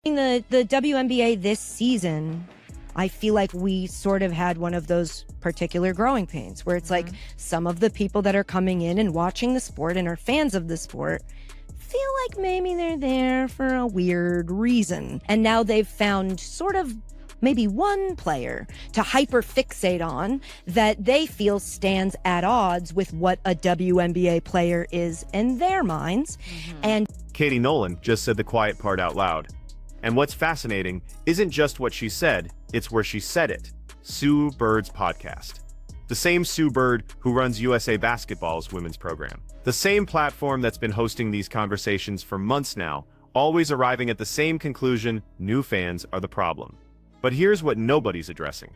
In the WNBA this season, I feel like we sort of had one of those particular growing pains where it's like some of the people that are coming in and watching the sport and are fans of the sport feel like maybe they're there for a weird reason. And now they've found sort of maybe one player to hyper-fixate on that they feel stands at odds with what a WNBA player is in their minds. And Katie Nolan just said the quiet part out loud. And what's fascinating isn't just what she said, it's where she said it. Sue Bird's podcast. The same Sue Bird who runs USA Basketball's women's program. The same platform that's been hosting these conversations for months now, always arriving at the same conclusion: new fans are the problem. But here's what nobody's addressing.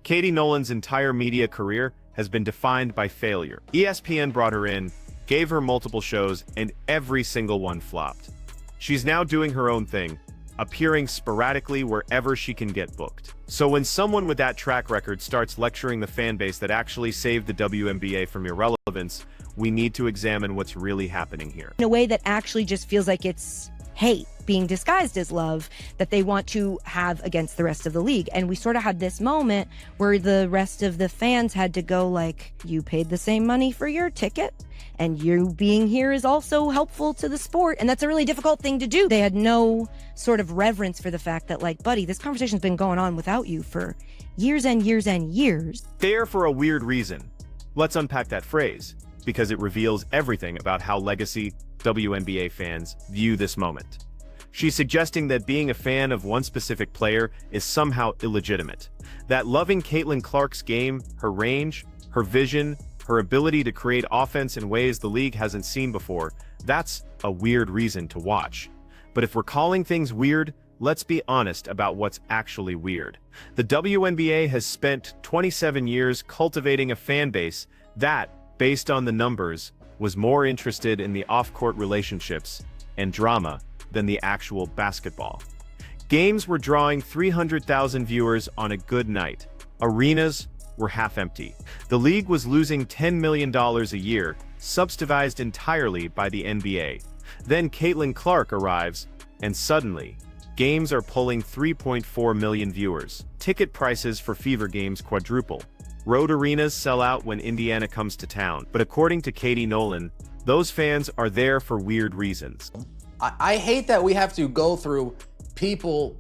Katie Nolan's entire media career has been defined by failure. ESPN brought her in, gave her multiple shows, and every single one flopped. She's now doing her own thing, appearing sporadically wherever she can get booked. So when someone with that track record starts lecturing the fan base that actually saved the WNBA from irrelevance, we need to examine what's really happening here. In a way that actually just feels like it's hate being disguised as love that they want to have against the rest of the league. And we sort of had this moment where the rest of the fans had to go like, you paid the same money for your ticket and you being here is also helpful to the sport. And that's a really difficult thing to do. They had no sort of reverence for the fact that, like, buddy, this conversation's been going on without you for years and years and years. There for a weird reason. Let's unpack that phrase, because it reveals everything about how legacy WNBA fans view this moment. She's suggesting that being a fan of one specific player is somehow illegitimate. That loving Caitlin Clark's game, her range, her vision, her ability to create offense in ways the league hasn't seen before, that's a weird reason to watch. But if we're calling things weird, let's be honest about what's actually weird. The WNBA has spent 27 years cultivating a fan base that, based on the numbers, was more interested in the off-court relationships and drama than the actual basketball. Games were drawing 300,000 viewers on a good night. Arenas were half empty. The league was losing $10 million a year, subsidized entirely by the NBA. Then Caitlin Clark arrives, and suddenly, games are pulling 3.4 million viewers. Ticket prices for Fever games quadruple. Road arenas sell out when Indiana comes to town. But according to Katie Nolan, those fans are there for weird reasons. I hate that we have to go through people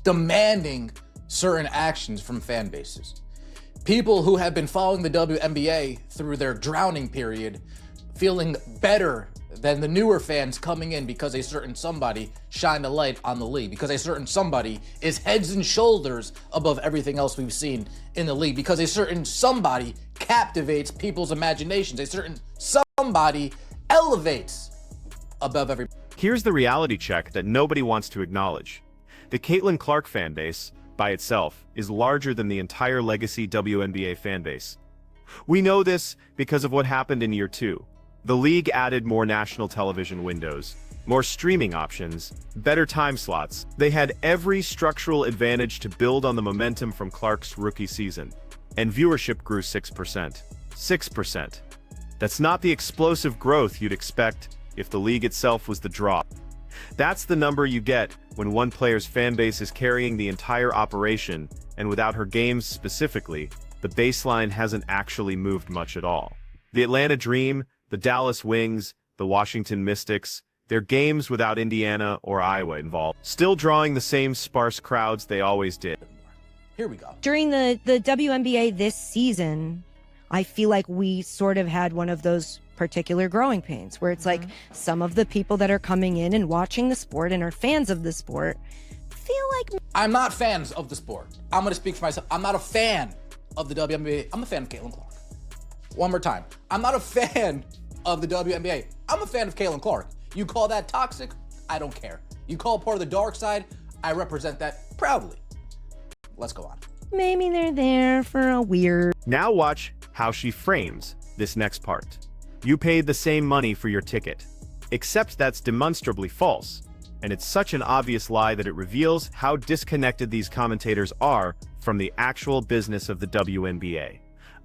demanding certain actions from fan bases. People who have been following the WNBA through their drowning period, feeling better than the newer fans coming in because a certain somebody shined a light on the league, because a certain somebody is heads and shoulders above everything else we've seen in the league, because a certain somebody captivates people's imaginations, a certain somebody elevates above every. Here's the reality check that nobody wants to acknowledge. The Caitlin Clark fan base, by itself, is larger than the entire legacy WNBA fan base. We know this because of what happened in year 2. The league added more national television windows, more streaming options, better time slots. They had every structural advantage to build on the momentum from Clark's rookie season. And viewership grew 6%. 6%. That's not the explosive growth you'd expect if the league itself was the draw. That's the number you get when one player's fan base is carrying the entire operation, and without her games specifically, the baseline hasn't actually moved much at all. The Atlanta Dream, the Dallas Wings, the Washington Mystics, their games without Indiana or Iowa involved, still drawing the same sparse crowds they always did. Here we go. During the WNBA this season, I feel like we sort of had one of those particular growing pains where it's like some of the people that are coming in and watching the sport and are fans of the sport feel like. I'm not fans of the sport. I'm going to speak for myself. I'm not a fan of the WNBA. I'm a fan of Caitlin Clark. One more time. I'm not a fan of the WNBA. I'm a fan of Caitlin Clark. You call that toxic? I don't care. You call it part of the dark side? I represent that proudly. Let's go on. Maybe they're there for a weird. Now watch how she frames this next part. You paid the same money for your ticket. Except that's demonstrably false. And it's such an obvious lie that it reveals how disconnected these commentators are from the actual business of the WNBA.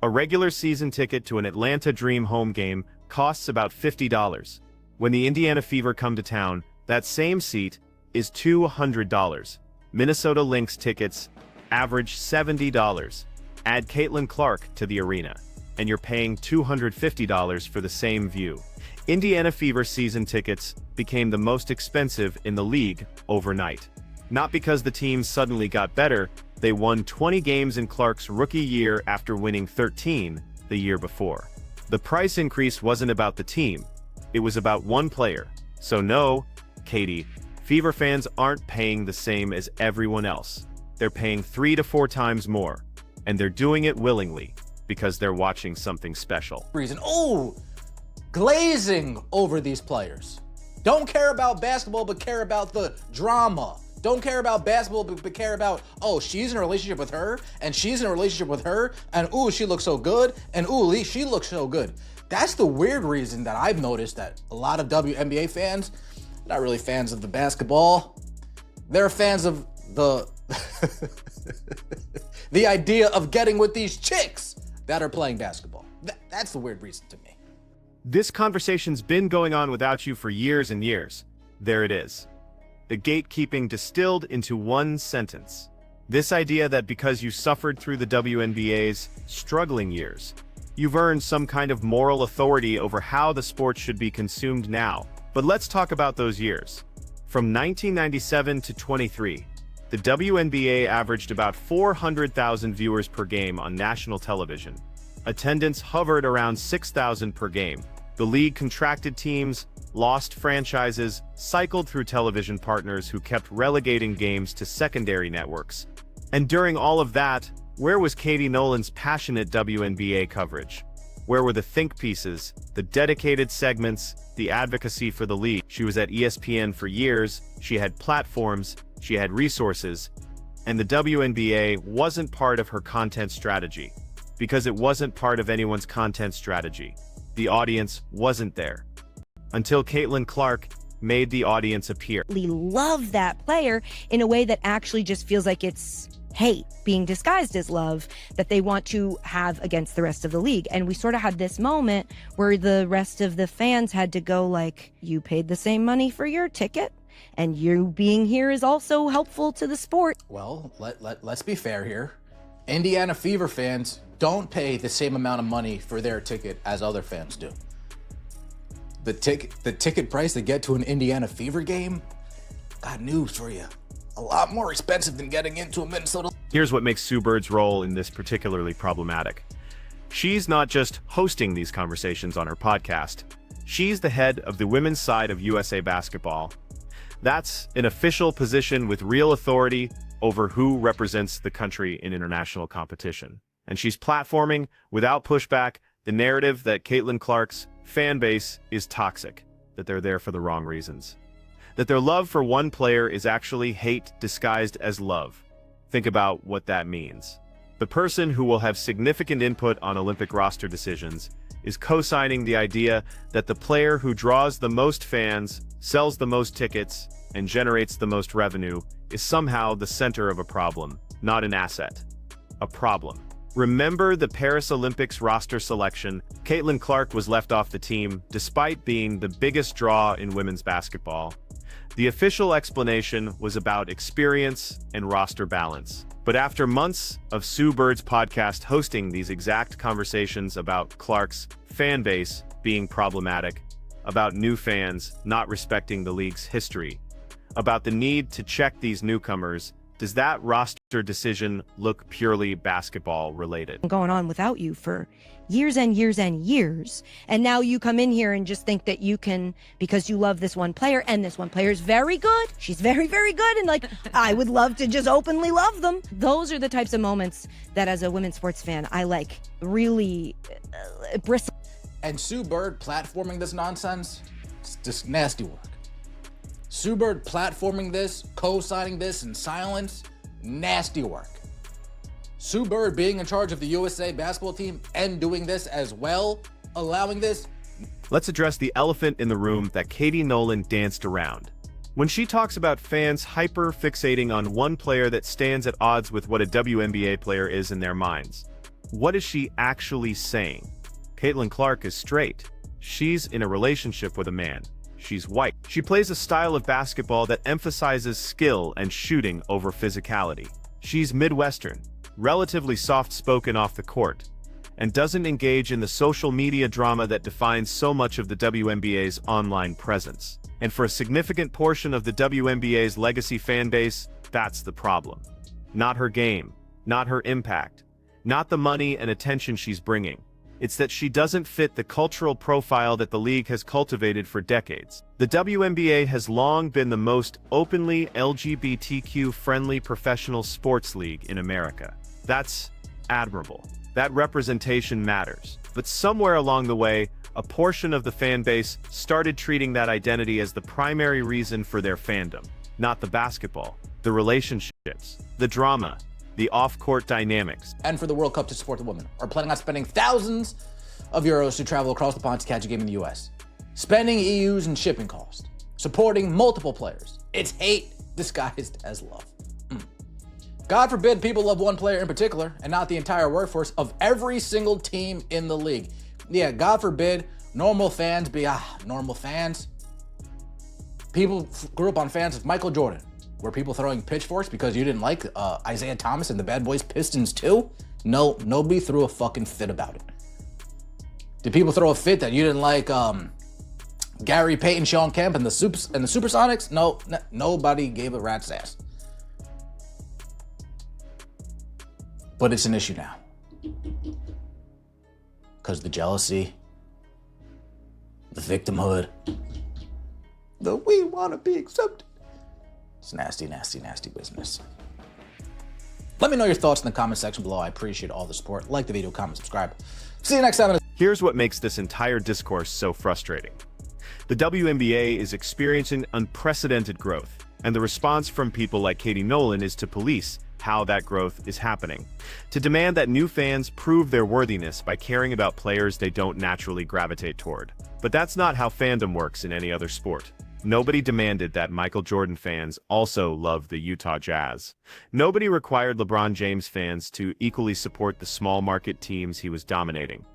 A regular season ticket to an Atlanta Dream home game costs about $50. When the Indiana Fever come to town, That same seat is $200. Minnesota Lynx tickets average $70. Add Caitlin Clark to the arena, and you're paying $250 for the same view. Indiana Fever season tickets became the most expensive in the league overnight. Not because the team suddenly got better, they won 20 games in Clark's rookie year after winning 13 the year before. The price increase wasn't about the team, it was about one player. So no, Katie, Fever fans aren't paying the same as everyone else. They're paying 3 to 4 times more, and they're doing it willingly because they're watching something special. Glazing over these players. Don't care about basketball, but care about the drama. Don't care about basketball, but care about, oh, she's in a relationship with her, and she's in a relationship with her, and ooh, she looks so good, and ooh, she looks so good. That's the weird reason that I've noticed that a lot of WNBA fans, not really fans of the basketball, they're fans of the the idea of getting with these chicks that are playing basketball. That's the weird reason to me. This conversation's been going on without you for years and years. There it is. The gatekeeping distilled into one sentence. This idea that because you suffered through the WNBA's struggling years, you've earned some kind of moral authority over how the sport should be consumed now. But let's talk about those years. From 1997 to 23, the WNBA averaged about 400,000 viewers per game on national television. Attendance hovered around 6,000 per game. The league contracted teams, lost franchises, cycled through television partners who kept relegating games to secondary networks. And during all of that, where was Katie Nolan's passionate WNBA coverage? Where were the think pieces, the dedicated segments, the advocacy for the league? She was at ESPN for years, she had platforms, she had resources, and the WNBA wasn't part of her content strategy. Because it wasn't part of anyone's content strategy. The audience wasn't there. Until Caitlin Clark made the audience appear. We love that player in a way that actually just feels like it's hate being disguised as love that they want to have against the rest of the league. And we sort of had this moment where the rest of the fans had to go like, you paid the same money for your ticket, and you being here is also helpful to the sport. Well, let's be fair here. Indiana Fever fans don't pay the same amount of money for their ticket as other fans do. The ticket price to get to an Indiana Fever game, got news for you. A lot more expensive than getting into a Minnesota. Here's what makes Sue Bird's role in this particularly problematic. She's not just hosting these conversations on her podcast. She's the head of the women's side of USA Basketball. That's an official position with real authority over who represents the country in international competition. And she's platforming, without pushback, the narrative that Caitlin Clark's fan base is toxic, that they're there for the wrong reasons. That their love for one player is actually hate disguised as love. Think about what that means. The person who will have significant input on Olympic roster decisions is co-signing the idea that the player who draws the most fans, sells the most tickets, and generates the most revenue is somehow the center of a problem, not an asset. A problem. Remember the Paris Olympics roster selection? Caitlin Clark was left off the team despite being the biggest draw in women's basketball. The official explanation was about experience and roster balance. But after months of Sue Bird's podcast hosting these exact conversations about Clark's fan base being problematic, about new fans not respecting the league's history, about the need to check these newcomers, does that roster decision look purely basketball related? Going on without you for years and years and years. And now you come in here and just think that you can, because you love this one player, and this one player is very good. She's very, very good. And like, I would love to just openly love them. Those are the types of moments that as a women's sports fan, I like really bristle. And Sue Bird platforming this nonsense, it's just nasty work. Sue Bird platforming this, co-signing this in silence, nasty work. Sue Bird being in charge of the USA basketball team and doing this as well, allowing this. Let's address the elephant in the room that Katie Nolan danced around. When she talks about fans hyper-fixating on one player that stands at odds with what a WNBA player is in their minds, what is she actually saying? Caitlin Clark is straight. She's in a relationship with a man. she's white. She plays a style of basketball that emphasizes skill and shooting over physicality. She's Midwestern, relatively soft-spoken off the court, and doesn't engage in the social media drama that defines so much of the WNBA's online presence. And for a significant portion of the WNBA's legacy fan base, that's the problem. Not her game, not her impact, not the money and attention she's bringing. It's that she doesn't fit the cultural profile that the league has cultivated for decades. The WNBA has long been the most openly LGBTQ-friendly professional sports league in America. That's admirable. That representation matters. But somewhere along the way, a portion of the fan base started treating that identity as the primary reason for their fandom. Not the basketball, the relationships, the drama, the off-court dynamics. And for the World Cup to support the women, are planning on spending thousands of euros to travel across the pond to catch a game in the US. Spending EUs and shipping costs. Supporting multiple players. It's hate disguised as love. God forbid people love one player in particular and not the entire workforce of every single team in the league. Yeah, God forbid normal fans be normal fans. People grew up on fans of Michael Jordan. Were people throwing pitchforks because you didn't like Isaiah Thomas and the Bad Boys Pistons too? No, nobody threw a fucking fit about it. Did people throw a fit that you didn't like Gary Payton, Sean Kemp, and the Supersonics? No, nobody gave a rat's ass. But it's an issue now. Because the jealousy, the victimhood, the we want to be accepted. It's nasty, nasty, nasty business. Let me know your thoughts in the comment section below. I appreciate all the support. Like the video, comment, subscribe. See you next time. Here's what makes this entire discourse so frustrating. The WNBA is experiencing unprecedented growth, and the response from people like Katie Nolan is to police how that growth is happening, to demand that new fans prove their worthiness by caring about players they don't naturally gravitate toward. But that's not how fandom works in any other sport. Nobody demanded that Michael Jordan fans also love the Utah Jazz. Nobody required LeBron James fans to equally support the small market teams he was dominating.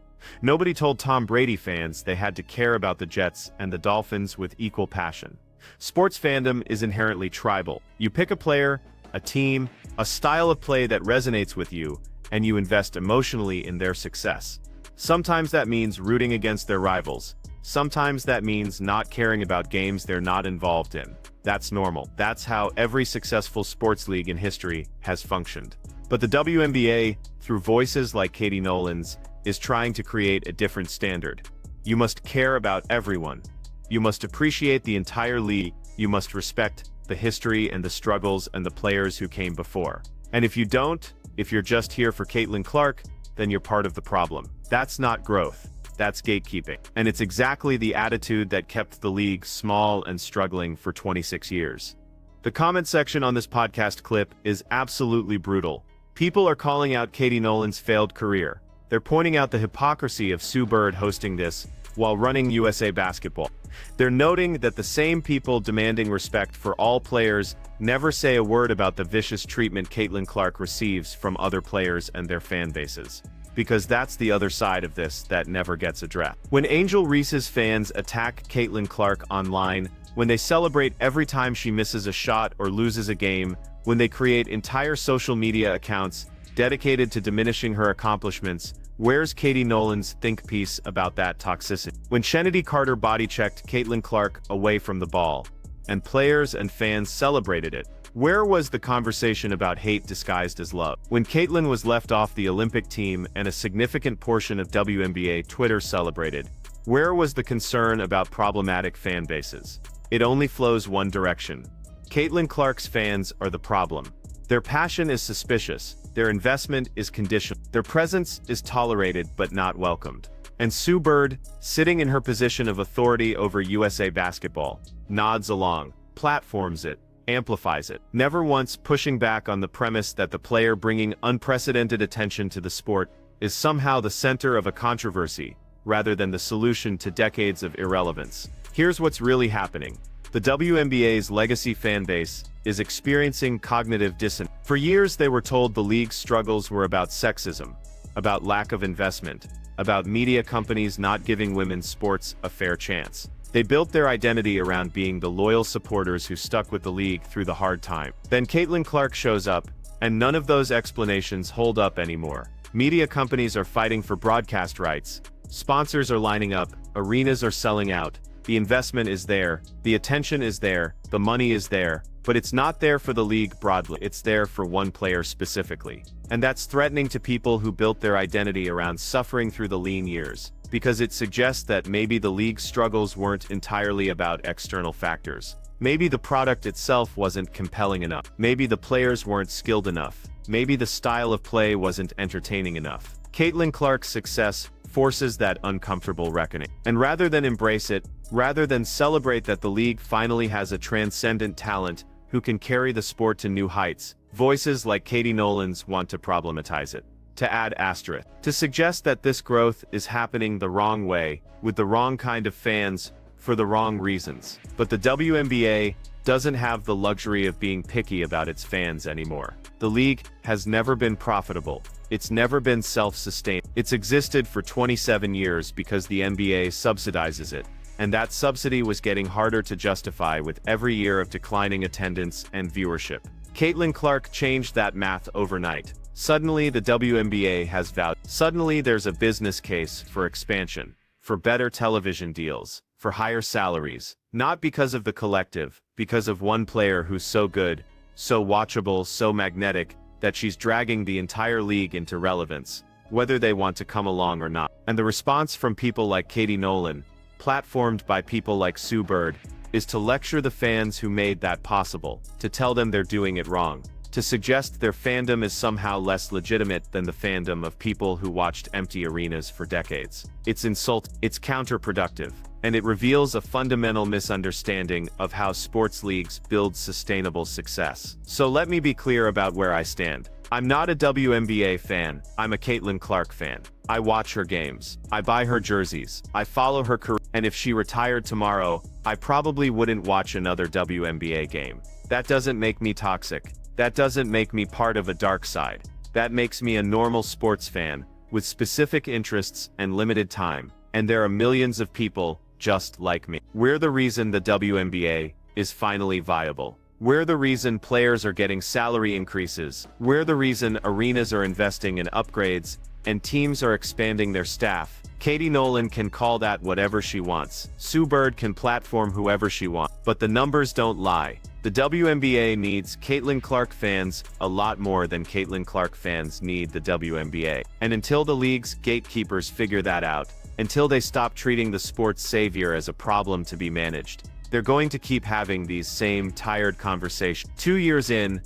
Nobody told Tom Brady fans they had to care about the Jets and the Dolphins with equal passion. Sports fandom is inherently tribal. You pick a player, a team, a style of play that resonates with you, and you invest emotionally in their success. Sometimes that means rooting against their rivals. Sometimes that means not caring about games they're not involved in. That's normal. That's how every successful sports league in history has functioned. But the WNBA, through voices like Katie Nolan's, is trying to create a different standard. You must care about everyone. You must appreciate the entire league. You must respect the history and the struggles and the players who came before. And if you don't, if you're just here for Caitlin Clark, then you're part of the problem. That's not growth. That's gatekeeping. And it's exactly the attitude that kept the league small and struggling for 26 years. The comment section on this podcast clip is absolutely brutal. People are calling out Katie Nolan's failed career. They're pointing out the hypocrisy of Sue Bird hosting this while running USA Basketball. They're noting that the same people demanding respect for all players never say a word about the vicious treatment Caitlin Clark receives from other players and their fan bases. Because that's the other side of this that never gets addressed. When Angel Reese's fans attack Caitlin Clark online, when they celebrate every time she misses a shot or loses a game, when they create entire social media accounts dedicated to diminishing her accomplishments, where's Katie Nolan's think piece about that toxicity? When Chennedy Carter body-checked Caitlin Clark away from the ball, and players and fans celebrated it, where was the conversation about hate disguised as love? When Caitlin was left off the Olympic team and a significant portion of WNBA Twitter celebrated, where was the concern about problematic fan bases? It only flows one direction. Caitlin Clark's fans are the problem. Their passion is suspicious, their investment is conditional, their presence is tolerated but not welcomed. And Sue Bird, sitting in her position of authority over USA Basketball, nods along, platforms it, amplifies it, never once pushing back on the premise that the player bringing unprecedented attention to the sport is somehow the center of a controversy, rather than the solution to decades of irrelevance. Here's what's really happening. The WNBA's legacy fan base is experiencing cognitive dissonance. For years, they were told the league's struggles were about sexism, about lack of investment, about media companies not giving women's sports a fair chance. They built their identity around being the loyal supporters who stuck with the league through the hard time. Then Caitlin Clark shows up, and none of those explanations hold up anymore. Media companies are fighting for broadcast rights. Sponsors are lining up, arenas are selling out. The investment is there, the attention is there, the money is there, but it's not there for the league broadly. It's there for one player specifically. And that's threatening to people who built their identity around suffering through the lean years, because it suggests that maybe the league's struggles weren't entirely about external factors. Maybe the product itself wasn't compelling enough. Maybe the players weren't skilled enough. Maybe the style of play wasn't entertaining enough. Caitlin Clark's success forces that uncomfortable reckoning. And rather than embrace it, rather than celebrate that the league finally has a transcendent talent who can carry the sport to new heights, voices like Katie Nolan's want to problematize it. To add asterisk. To suggest that this growth is happening the wrong way, with the wrong kind of fans, for the wrong reasons. But the WNBA doesn't have the luxury of being picky about its fans anymore. The league has never been profitable. It's never been self-sustained. It's existed for 27 years because the NBA subsidizes it. And that subsidy was getting harder to justify with every year of declining attendance and viewership. Caitlin Clark changed that math overnight. Suddenly the WNBA has value. Suddenly there's a business case for expansion, for better television deals, for higher salaries. Not because of the collective, because of one player who's so good, so watchable, so magnetic, that she's dragging the entire league into relevance, whether they want to come along or not. And the response from people like Katie Nolan, platformed by people like Sue Bird, is to lecture the fans who made that possible, to tell them they're doing it wrong, to suggest their fandom is somehow less legitimate than the fandom of people who watched empty arenas for decades. It's counterproductive, and it reveals a fundamental misunderstanding of how sports leagues build sustainable success. So let me be clear about where I stand. I'm not a WNBA fan, I'm a Caitlin Clark fan. I watch her games. I buy her jerseys. I follow her career. And if she retired tomorrow, I probably wouldn't watch another WNBA game. That doesn't make me toxic. That doesn't make me part of a dark side. That makes me a normal sports fan, with specific interests and limited time. And there are millions of people just like me. We're the reason the WNBA is finally viable. We're the reason players are getting salary increases. We're the reason arenas are investing in upgrades, and teams are expanding their staff. Katie Nolan can call that whatever she wants. Sue Bird can platform whoever she wants. But the numbers don't lie. The WNBA needs Caitlin Clark fans a lot more than Caitlin Clark fans need the WNBA. And until the league's gatekeepers figure that out, until they stop treating the sport's savior as a problem to be managed, they're going to keep having these same tired conversations. 2 years in,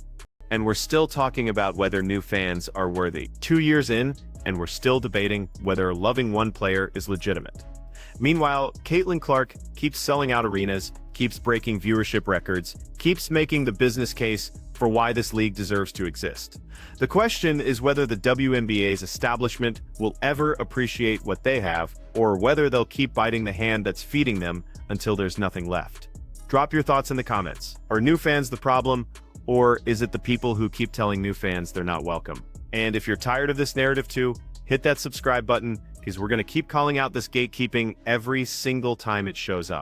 and we're still talking about whether new fans are worthy. 2 years in, and we're still debating whether loving one player is legitimate. Meanwhile, Caitlin Clark keeps selling out arenas, keeps breaking viewership records, keeps making the business case for why this league deserves to exist. The question is whether the WNBA's establishment will ever appreciate what they have, or whether they'll keep biting the hand that's feeding them until there's nothing left. Drop your thoughts in the comments. Are new fans the problem, or is it the people who keep telling new fans they're not welcome? And if you're tired of this narrative too, hit that subscribe button, because we're going to keep calling out this gatekeeping every single time it shows up.